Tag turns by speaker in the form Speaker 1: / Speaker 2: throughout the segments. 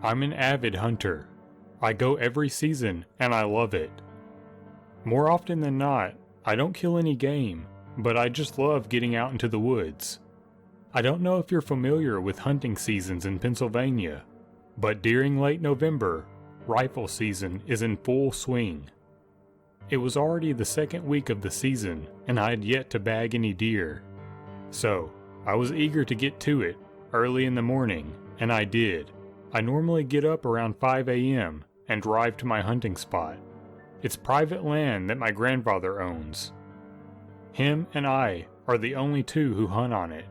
Speaker 1: I'm an avid hunter. I go every season and I love it. More often than not, I don't kill any game, but I just love getting out into the woods. I don't know if you're familiar with hunting seasons in Pennsylvania, but during late November, rifle season is in full swing. It was already the second week of the season and I had yet to bag any deer. So, I was eager to get to it early in the morning, and I did. I normally get up around 5 a.m. and drive to my hunting spot. It's private land that my grandfather owns. Him and I are the only two who hunt on it,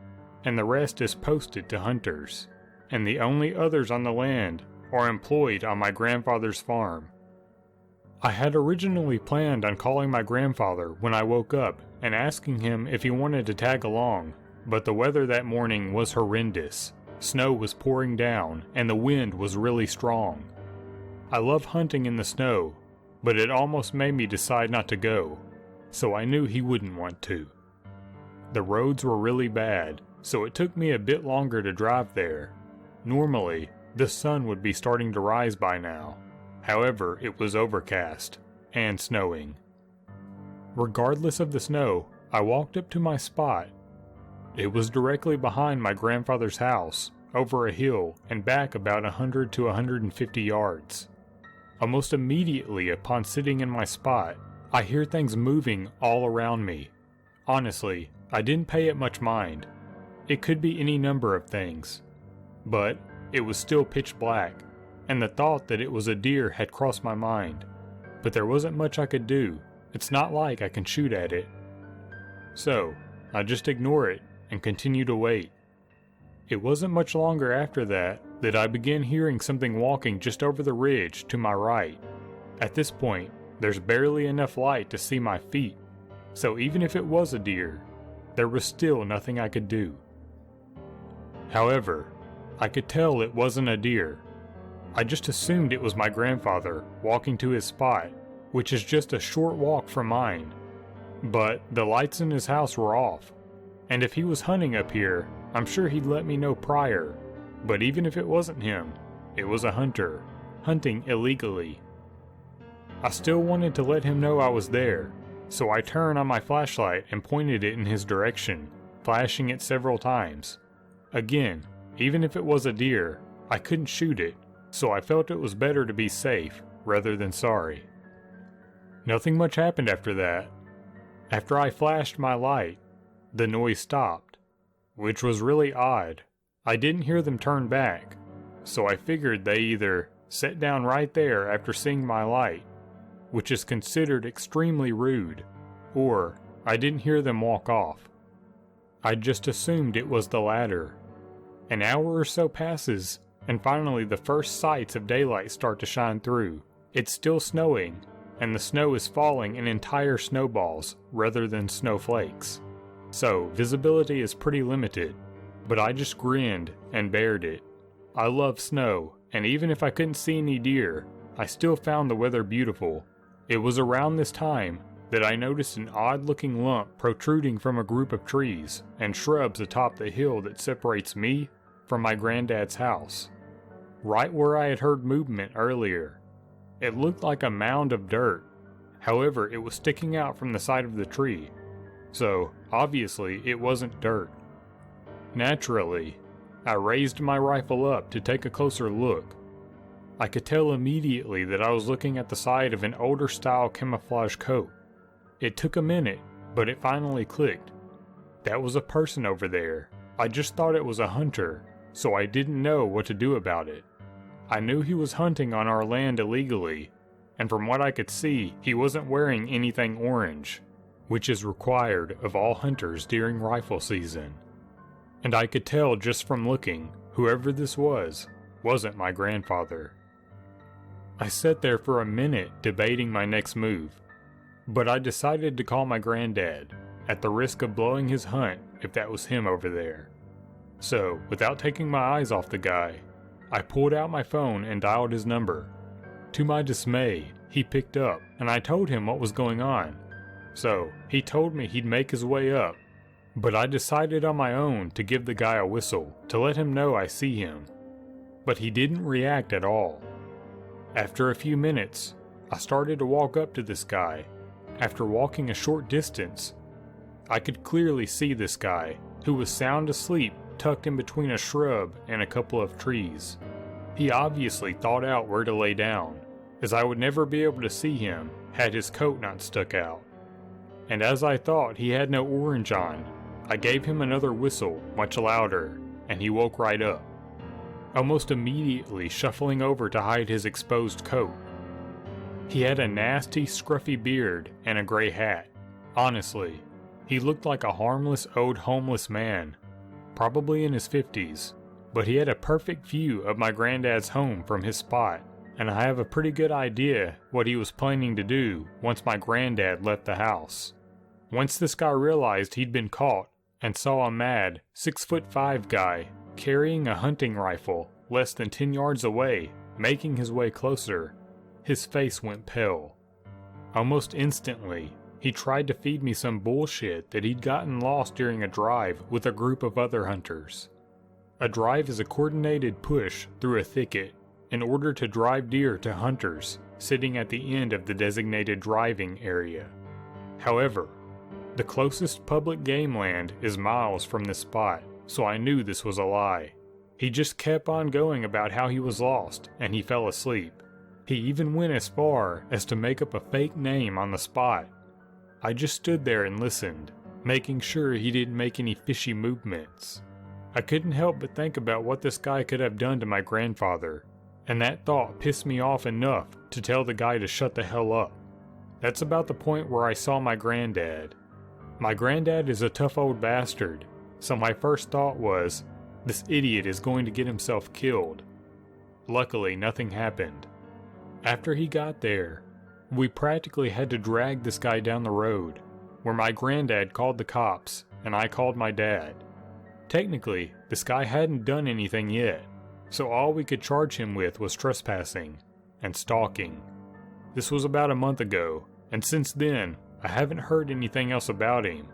Speaker 1: and the rest is posted to hunters, and the only others on the land are employed on my grandfather's farm. I had originally planned on calling my grandfather when I woke up and asking him if he wanted to tag along, but the weather that morning was horrendous. Snow was pouring down and the wind was really strong. I love hunting in the snow, but it almost made me decide not to go, so I knew he wouldn't want to. The roads were really bad, so it took me a bit longer to drive there. Normally, the sun would be starting to rise by now. However, it was overcast and snowing. Regardless of the snow, I walked up to my spot. It was directly behind my grandfather's house, over a hill and back about 100 to 150 yards. Almost immediately upon sitting in my spot, I hear things moving all around me. Honestly, I didn't pay it much mind. It could be any number of things. But it was still pitch black, and the thought that it was a deer had crossed my mind. But there wasn't much I could do. It's not like I can shoot at it. So, I just ignore it and continue to wait. It wasn't much longer after that I began hearing something walking just over the ridge to my right. At this point, there's barely enough light to see my feet, so even if it was a deer, there was still nothing I could do. However, I could tell it wasn't a deer. I just assumed it was my grandfather walking to his spot, which is just a short walk from mine. But the lights in his house were off, and if he was hunting up here, I'm sure he'd let me know prior. But even if it wasn't him, it was a hunter, hunting illegally. I still wanted to let him know I was there, so I turned on my flashlight and pointed it in his direction, flashing it several times. Again, even if it was a deer, I couldn't shoot it, so I felt it was better to be safe rather than sorry. Nothing much happened after that. After I flashed my light, the noise stopped, which was really odd. I didn't hear them turn back, so I figured they either sat down right there after seeing my light, which is considered extremely rude, or I didn't hear them walk off. I just assumed it was the latter. An hour or so passes, and finally the first sights of daylight start to shine through. It's still snowing, and the snow is falling in entire snowballs rather than snowflakes. So visibility is pretty limited, but I just grinned and bared it. I love snow, and even if I couldn't see any deer, I still found the weather beautiful. It was around this time that I noticed an odd-looking lump protruding from a group of trees and shrubs atop the hill that separates me from my granddad's house, right where I had heard movement earlier. It looked like a mound of dirt. However, it was sticking out from the side of the tree, so obviously it wasn't dirt. Naturally, I raised my rifle up to take a closer look. I could tell immediately that I was looking at the side of an older style camouflage coat. It took a minute, but it finally clicked. That was a person over there. I just thought it was a hunter, so I didn't know what to do about it. I knew he was hunting on our land illegally, and from what I could see, he wasn't wearing anything orange, which is required of all hunters during rifle season. And I could tell just from looking, whoever this was, wasn't my grandfather. I sat there for a minute debating my next move, but I decided to call my granddad, at the risk of blowing his hunt if that was him over there. So, without taking my eyes off the guy, I pulled out my phone and dialed his number. To my dismay, he picked up, and I told him what was going on. So, he told me he'd make his way up, but I decided on my own to give the guy a whistle to let him know I see him. but he didn't react at all. After a few minutes, I started to walk up to this guy. After walking a short distance, I could clearly see this guy, who was sound asleep tucked in between a shrub and a couple of trees. He obviously thought out where to lay down, as I would never be able to see him had his coat not stuck out. And as I thought he had no orange on, I gave him another whistle, much louder, and he woke right up, almost immediately shuffling over to hide his exposed coat. He had a nasty, scruffy beard and a gray hat. Honestly, he looked like a harmless old homeless man, probably in his 50s, but he had a perfect view of my granddad's home from his spot, and I have a pretty good idea what he was planning to do once my granddad left the house. Once this guy realized he'd been caught and saw a mad 6'5" guy carrying a hunting rifle less than 10 yards away, making his way closer, his face went pale. Almost instantly, he tried to feed me some bullshit that he'd gotten lost during a drive with a group of other hunters. A drive is a coordinated push through a thicket in order to drive deer to hunters sitting at the end of the designated driving area. However, the closest public game land is miles from this spot, so I knew this was a lie. He just kept on going about how he was lost and he fell asleep. He even went as far as to make up a fake name on the spot. I just stood there and listened, making sure he didn't make any fishy movements. I couldn't help but think about what this guy could have done to my grandfather, and that thought pissed me off enough to tell the guy to shut the hell up. That's about the point where I saw my granddad. My granddad is a tough old bastard, so my first thought was, this idiot is going to get himself killed. Luckily, nothing happened. After he got there, we practically had to drag this guy down the road, where my granddad called the cops and I called my dad. Technically, this guy hadn't done anything yet, so all we could charge him with was trespassing and stalking. This was about a month ago, and since then, I haven't heard anything else about him.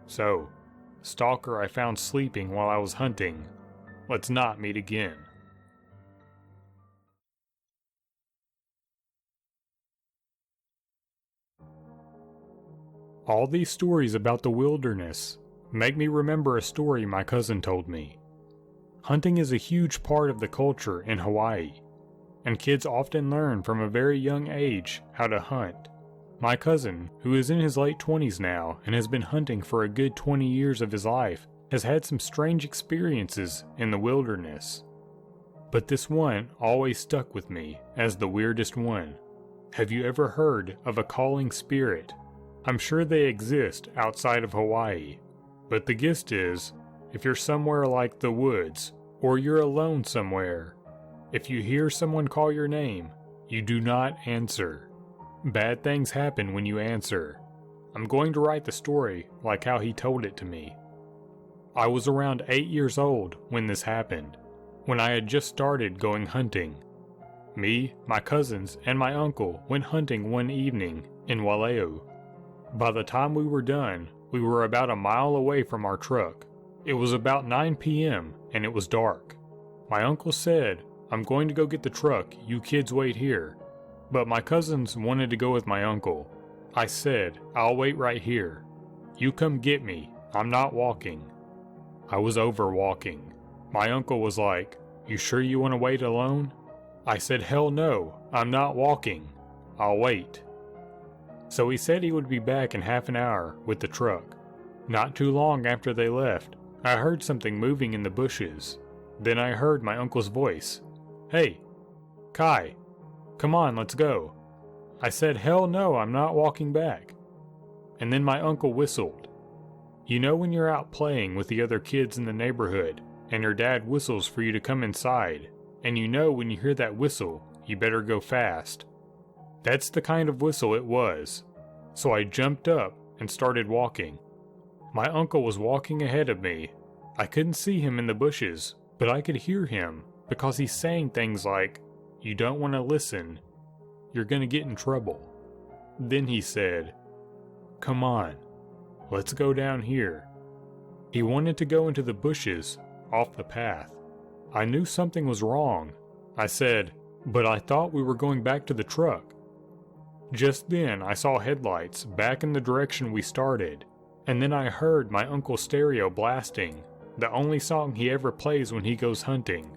Speaker 1: So, stalker I found sleeping while I was hunting, let's not meet again. All these stories about the wilderness make me remember a story my cousin told me. Hunting is a huge part of the culture in Hawaii, and kids often learn from a very young age how to hunt. My cousin, who is in his late 20s now and has been hunting for a good 20 years of his life, has had some strange experiences in the wilderness. But this one always stuck with me as the weirdest one. Have you ever heard of a calling spirit? I'm sure they exist outside of Hawaii, but the gist is, if you're somewhere like the woods, or you're alone somewhere, if you hear someone call your name, you do not answer. Bad things happen when you answer. I'm going to write the story like how he told it to me. I was around 8 years old when this happened, when I had just started going hunting. Me, my cousins, and my uncle went hunting one evening in Waleo. By the time we were done, we were about a mile away from our truck. It was about 9 p.m. and it was dark. My uncle said, "I'm going to go get the truck, you kids wait here." But my cousins wanted to go with my uncle. I said, "I'll wait right here. You come get me, I'm not walking." I was over walking. My uncle was like, "You sure you want to wait alone?" I said, "Hell no, I'm not walking. I'll wait." So he said he would be back in half an hour with the truck. Not too long after they left, I heard something moving in the bushes. Then I heard my uncle's voice. "Hey, Kai, come on, let's go." I said, "Hell no, I'm not walking back." And then my uncle whistled. You know when you're out playing with the other kids in the neighborhood, and your dad whistles for you to come inside, and you know when you hear that whistle, you better go fast. That's the kind of whistle it was. So I jumped up and started walking. My uncle was walking ahead of me. I couldn't see him in the bushes, but I could hear him because he's saying things like, "You don't want to listen. You're gonna get in trouble." Then he said, "Come on, let's go down here." He wanted to go into the bushes off the path. I knew something was wrong. I said, "But I thought we were going back to the truck." Just then I saw headlights back in the direction we started, and then I heard my uncle's stereo blasting, the only song he ever plays when he goes hunting.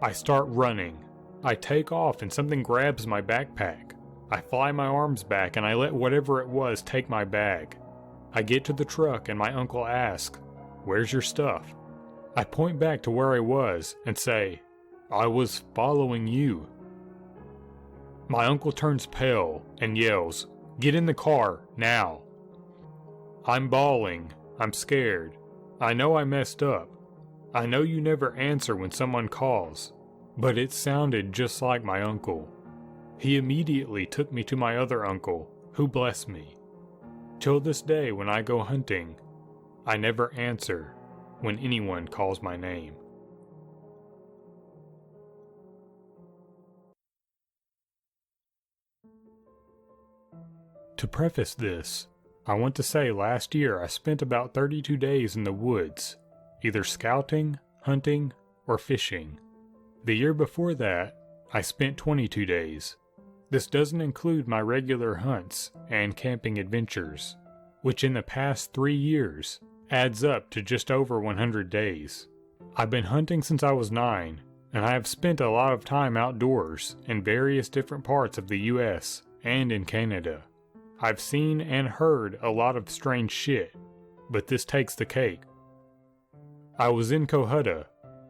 Speaker 1: I start running. I take off and something grabs my backpack. I fly my arms back and I let whatever it was take my bag. I get to the truck and my uncle asks, "Where's your stuff?" I point back to where I was and say, "I was following you." My uncle turns pale and yells, "Get in the car, now." I'm bawling. I'm scared. I know I messed up. I know you never answer when someone calls, but it sounded just like my uncle. He immediately took me to my other uncle, who blessed me. Till this day when I go hunting, I never answer when anyone calls my name. To preface this, I want to say last year I spent about 32 days in the woods, either scouting, hunting, or fishing. The year before that, I spent 22 days. This doesn't include my regular hunts and camping adventures, which in the past 3 years adds up to just over 100 days. I've been hunting since I was 9, and I have spent a lot of time outdoors in various different parts of the US and in Canada. I've seen and heard a lot of strange shit, but this takes the cake. I was in Cohutta,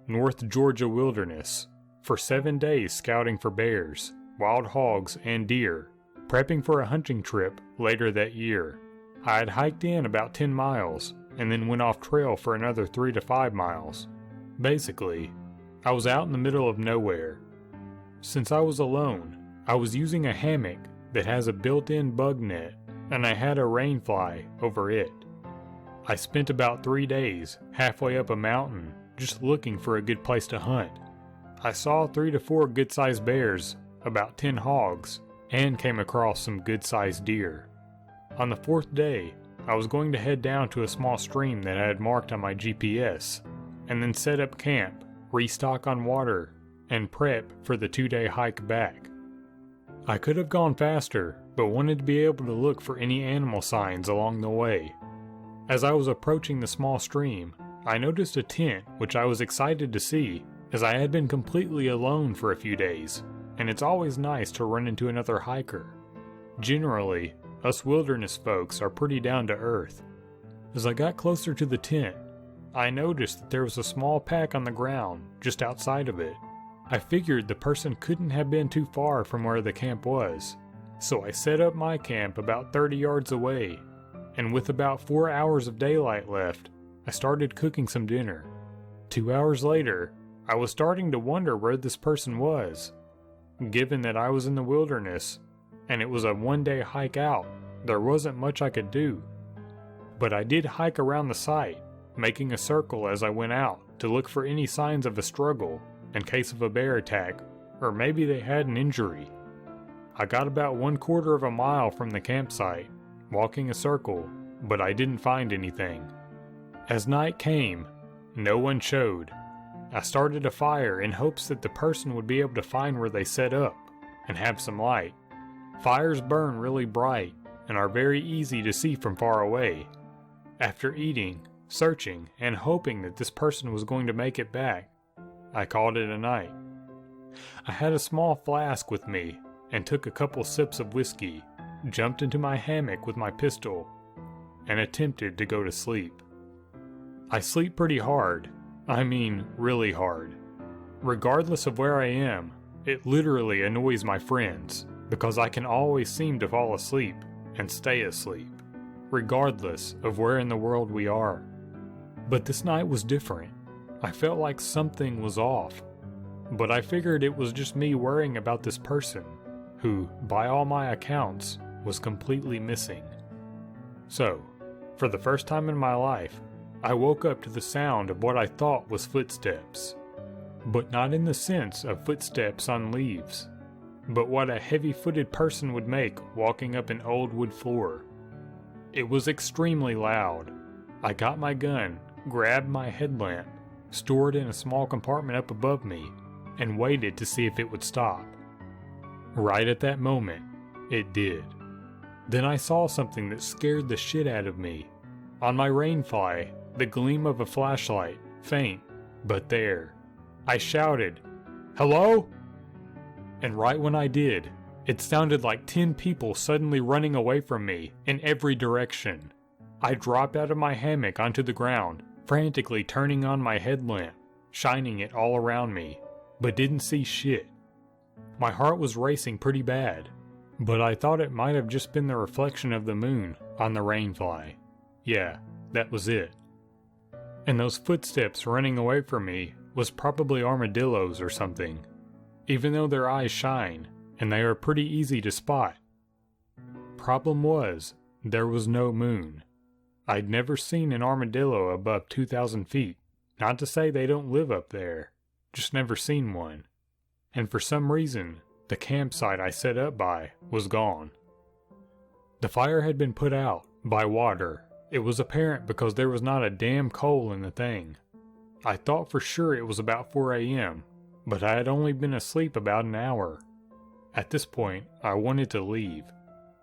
Speaker 1: North Georgia wilderness, for 7 days scouting for bears, wild hogs, and deer, prepping for a hunting trip later that year. I had hiked in about 10 miles, and then went off trail for another 3 to 5 miles. Basically, I was out in the middle of nowhere. Since I was alone, I was using a hammock that has a built-in bug net, and I had a rain fly over it. I spent about 3 days halfway up a mountain just looking for a good place to hunt. I saw 3 to 4 good-sized bears, about 10 hogs, and came across some good-sized deer. On the 4th day, I was going to head down to a small stream that I had marked on my GPS, and then set up camp, restock on water, and prep for the 2-day hike back. I could have gone faster, but wanted to be able to look for any animal signs along the way. As I was approaching the small stream, I noticed a tent which I was excited to see, as I had been completely alone for a few days, and it's always nice to run into another hiker. Generally, us wilderness folks are pretty down to earth. As I got closer to the tent, I noticed that there was a small pack on the ground just outside of it. I figured the person couldn't have been too far from where the camp was, so I set up my camp about 30 yards away, and with about 4 hours of daylight left, I started cooking some dinner. 2 hours later, I was starting to wonder where this person was. Given that I was in the wilderness, and it was a 1-day hike out, there wasn't much I could do. But I did hike around the site, making a circle as I went out to look for any signs of a struggle in case of a bear attack, or maybe they had an injury. I got about 1/4 of a mile from the campsite, walking a circle, but I didn't find anything. As night came, no one showed. I started a fire in hopes that the person would be able to find where they set up and have some light. Fires burn really bright and are very easy to see from far away. After eating, searching, and hoping that this person was going to make it back, I called it a night. I had a small flask with me and took a couple sips of whiskey, jumped into my hammock with my pistol, and attempted to go to sleep. I sleep pretty hard. I mean, really hard. Regardless of where I am, it literally annoys my friends because I can always seem to fall asleep and stay asleep, regardless of where in the world we are. But this night was different. I felt like something was off, but I figured it was just me worrying about this person, who, by all my accounts, was completely missing. So, for the first time in my life, I woke up to the sound of what I thought was footsteps, but not in the sense of footsteps on leaves, but what a heavy-footed person would make walking up an old wood floor. It was extremely loud. I got my gun, grabbed my headlamp, stored in a small compartment up above me, and waited to see if it would stop. Right at that moment, it did. Then I saw something that scared the shit out of me. On my rainfly, the gleam of a flashlight, faint, but there. I shouted, "Hello?" And right when I did, it sounded like 10 people suddenly running away from me in every direction. I dropped out of my hammock onto the ground, frantically turning on my headlamp, shining it all around me, but didn't see shit. My heart was racing pretty bad, but I thought it might have just been the reflection of the moon on the rainfly. Yeah, that was it. And those footsteps running away from me was probably armadillos or something, even though their eyes shine, and they are pretty easy to spot. Problem was, there was no moon. I'd never seen an armadillo above 2,000 feet, not to say they don't live up there, just never seen one. And for some reason, the campsite I set up by was gone. The fire had been put out by water. It was apparent because there was not a damn coal in the thing. I thought for sure it was about 4 a.m., but I had only been asleep about an hour. At this point, I wanted to leave,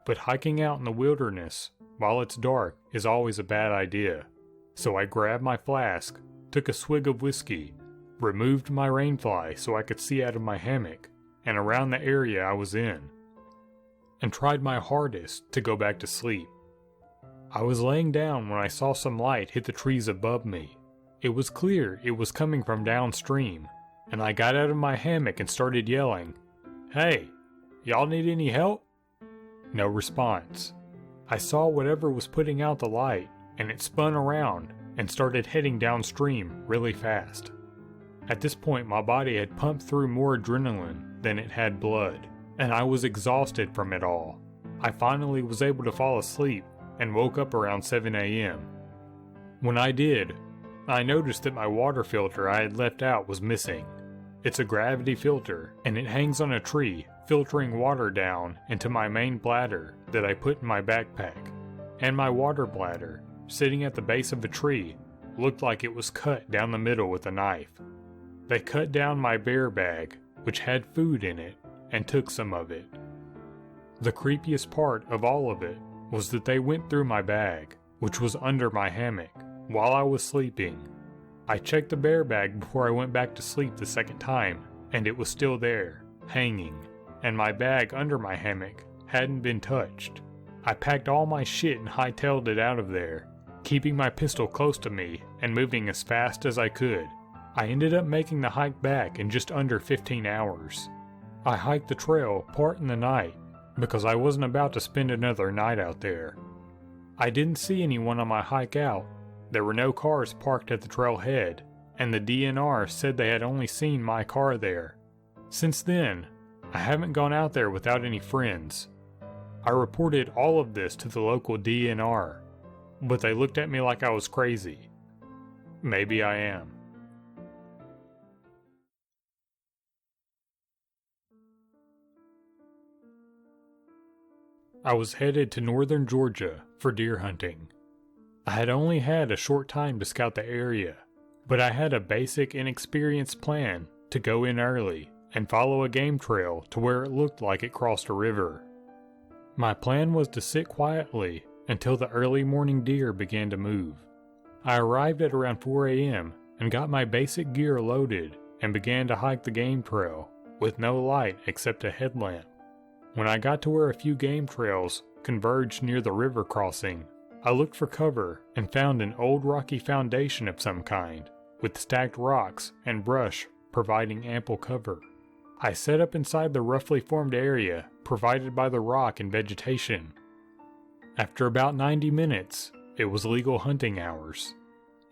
Speaker 1: but hiking out in the wilderness while it's dark is always a bad idea. So I grabbed my flask, took a swig of whiskey, removed my rainfly so I could see out of my hammock and around the area I was in, and tried my hardest to go back to sleep. I was laying down when I saw some light hit the trees above me. It was clear it was coming from downstream, and I got out of my hammock and started yelling, "Hey, y'all need any help?" No response. I saw whatever was putting out the light, and it spun around and started heading downstream really fast. At this point, my body had pumped through more adrenaline than it had blood, and I was exhausted from it all. I finally was able to fall asleep and woke up around 7 a.m. When I did, I noticed that my water filter I had left out was missing. It's a gravity filter, and it hangs on a tree, filtering water down into my main bladder that I put in my backpack. And my water bladder, sitting at the base of a tree, looked like it was cut down the middle with a knife. They cut down my bear bag, which had food in it, and took some of it. The creepiest part of all of it was that they went through my bag, which was under my hammock, while I was sleeping. I checked the bear bag before I went back to sleep the second time, and it was still there, hanging, and my bag under my hammock hadn't been touched. I packed all my shit and hightailed it out of there, keeping my pistol close to me and moving as fast as I could. I ended up making the hike back in just under 15 hours. I hiked the trail part in the night because I wasn't about to spend another night out there. I didn't see anyone on my hike out. There were no cars parked at the trailhead, and the DNR said they had only seen my car there. Since then, I haven't gone out there without any friends. I reported all of this to the local DNR, but they looked at me like I was crazy. Maybe I am. I was headed to northern Georgia for deer hunting. I had only had a short time to scout the area, but I had a basic inexperienced plan to go in early and follow a game trail to where it looked like it crossed a river. My plan was to sit quietly until the early morning deer began to move. I arrived at around 4 a.m. and got my basic gear loaded and began to hike the game trail with no light except a headlamp. When I got to where a few game trails converged near the river crossing, I looked for cover and found an old rocky foundation of some kind, with stacked rocks and brush providing ample cover. I set up inside the roughly formed area provided by the rock and vegetation. After about 90 minutes, it was legal hunting hours.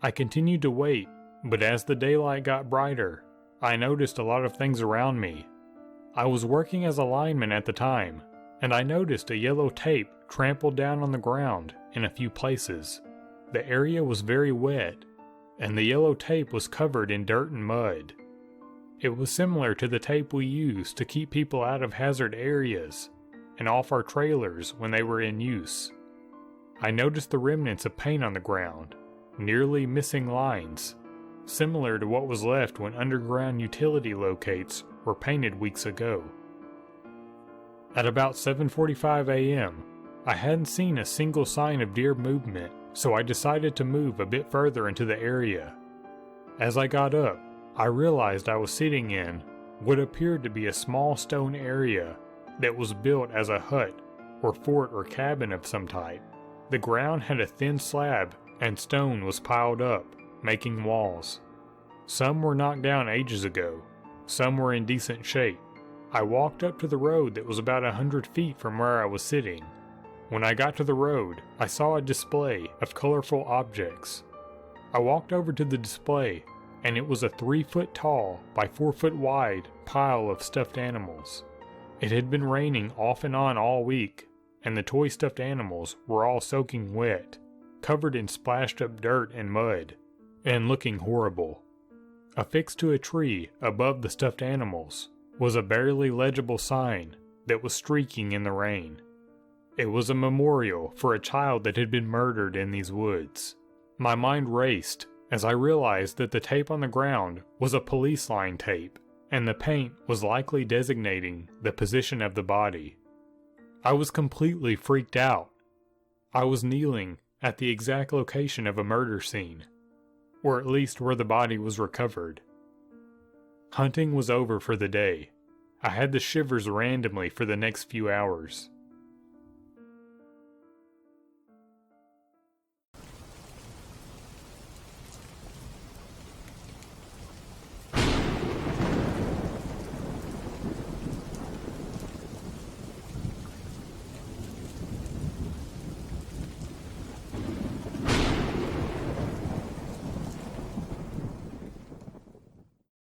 Speaker 1: I continued to wait, but as the daylight got brighter, I noticed a lot of things around me. I was working as a lineman at the time, and I noticed a yellow tape trampled down on the ground in a few places. The area was very wet, and the yellow tape was covered in dirt and mud. It was similar to the tape we used to keep people out of hazard areas and off our trailers when they were in use. I noticed the remnants of paint on the ground, nearly missing lines. similar to what was left when underground utility locates were painted weeks ago. At about 7:45 a.m., I hadn't seen a single sign of deer movement, so I decided to move a bit further into the area. As I got up, I realized I was sitting in what appeared to be a small stone area that was built as a hut or fort or cabin of some type. The ground had a thin slab and stone was piled up, making walls. Some were knocked down ages ago, some were in decent shape. I walked up to the road that was about 100 feet from where I was sitting. When I got to the road, I saw a display of colorful objects. I walked over to the display, and it was a 3-foot tall by 4-foot wide pile of stuffed animals. It had been raining off and on all week, and the toy stuffed animals were all soaking wet, covered in splashed up dirt and mud, and looking horrible. Affixed to a tree above the stuffed animals was a barely legible sign that was streaking in the rain. It was a memorial for a child that had been murdered in these woods. My mind raced as I realized that the tape on the ground was a police line tape, and the paint was likely designating the position of the body. I was completely freaked out. I was kneeling at the exact location of a murder scene, or at least where the body was recovered. Hunting was over for the day. I had the shivers randomly for the next few hours.